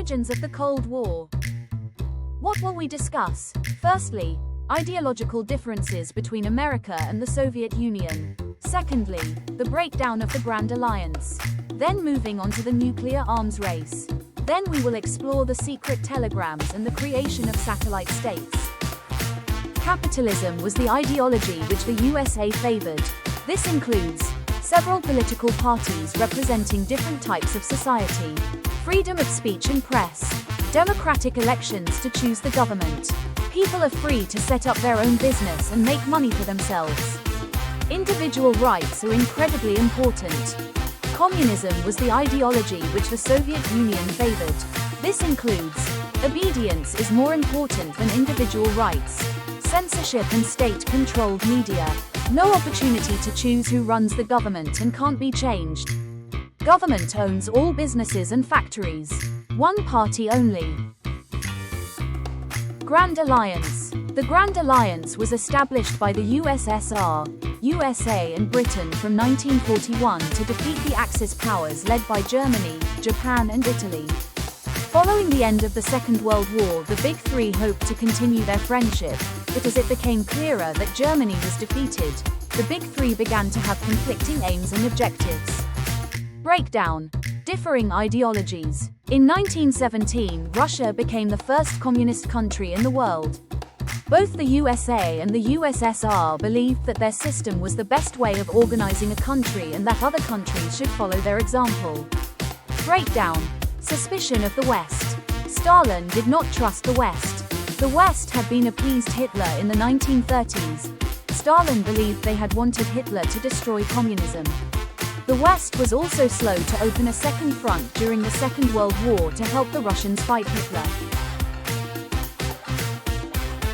Origins of the Cold War. What will we discuss? Firstly, ideological differences between America and the Soviet Union. Secondly, the breakdown of the Grand Alliance. Then moving on to the nuclear arms race. Then we will explore the secret telegrams and the creation of satellite states. Capitalism was the ideology which the USA favored. This includes several political parties representing different types of society, freedom of speech and press, democratic elections to choose the government. People are free to set up their own business and make money for themselves. Individual rights are incredibly important. Communism was the ideology which the Soviet Union favored. This includes obedience is more important than individual rights, censorship and state-controlled media, no opportunity to choose who runs the government and can't be changed. Government owns all businesses and factories. One party only. Grand Alliance. The Grand Alliance was established by the USSR, USA and Britain from 1941 to defeat the Axis powers led by Germany, Japan and Italy. Following the end of the Second World War, the Big Three hoped to continue their friendship, but as it became clearer that Germany was defeated, the Big Three began to have conflicting aims and objectives. Breakdown. Differing ideologies. In 1917, Russia became the first communist country in the world. Both the USA and the USSR believed that their system was the best way of organizing a country and that other countries should follow their example. Breakdown. Suspicion of the West. Stalin did not trust the West. The West had been appeased Hitler in the 1930s. Stalin believed they had wanted Hitler to destroy communism. The West was also slow to open a second front during the Second World War to help the Russians fight Hitler.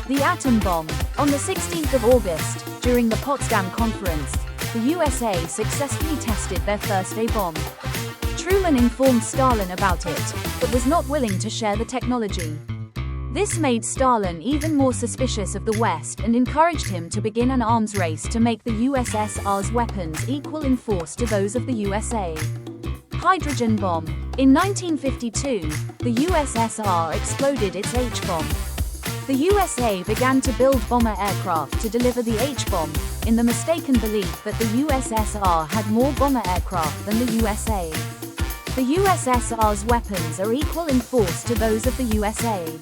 The atom bomb. On the 16th of August, during the Potsdam Conference, the USA successfully tested their first A-bomb. Truman informed Stalin about it, but was not willing to share the technology. This made Stalin even more suspicious of the West and encouraged him to begin an arms race to make the USSR's weapons equal in force to those of the USA. Hydrogen bomb. In 1952, the USSR exploded its H-bomb. The USA began to build bomber aircraft to deliver the H-bomb, in the mistaken belief that the USSR had more bomber aircraft than the USA. The USSR's weapons are equal in force to those of the USA.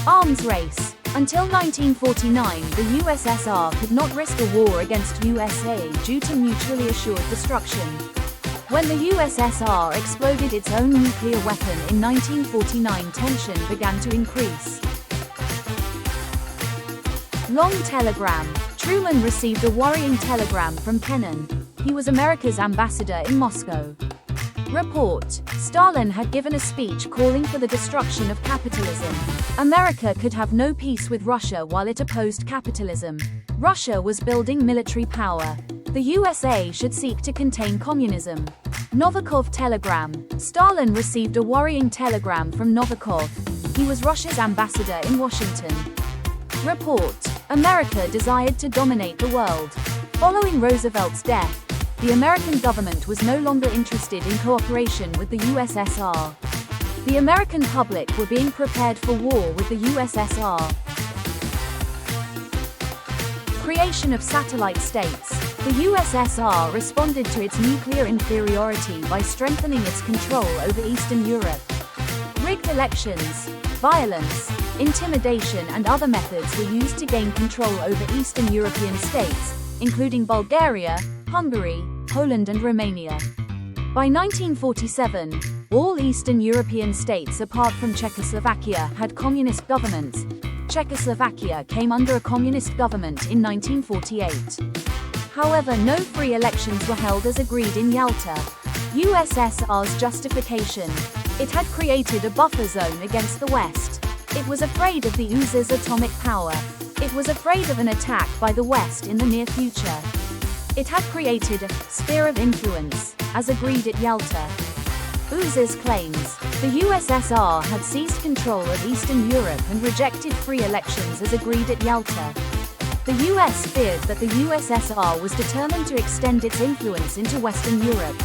Arms race. Until 1949, the USSR could not risk a war against USA due to mutually assured destruction. When the USSR exploded its own nuclear weapon in 1949, tension began to increase. Long telegram. Truman received a worrying telegram from Kennan. He was America's ambassador in Moscow. Report. Stalin had given a speech calling for the destruction of capitalism. America could have no peace with Russia while it opposed capitalism. Russia was building military power. The USA should seek to contain communism. Novikov telegram. Stalin received a worrying telegram from Novikov. He was Russia's ambassador in Washington. Report. America desired to dominate the world. Following Roosevelt's death, the American government was no longer interested in cooperation with the USSR. The American public were being prepared for war with the USSR. Creation of satellite states. The USSR responded to its nuclear inferiority by strengthening its control over Eastern Europe. Rigged elections, violence, intimidation and other methods were used to gain control over Eastern European states, including Bulgaria, Hungary, Poland and Romania. By 1947, all Eastern European states apart from Czechoslovakia had communist governments. Czechoslovakia came under a communist government in 1948. However, no free elections were held as agreed in Yalta. USSR's justification. It had created a buffer zone against the West. It was afraid of the USSR's atomic power. It was afraid of an attack by the West in the near future. It had created a sphere of influence, as agreed at Yalta. USSR's claims. The USSR had seized control of Eastern Europe and rejected free elections as agreed at Yalta. The US feared that the USSR was determined to extend its influence into Western Europe.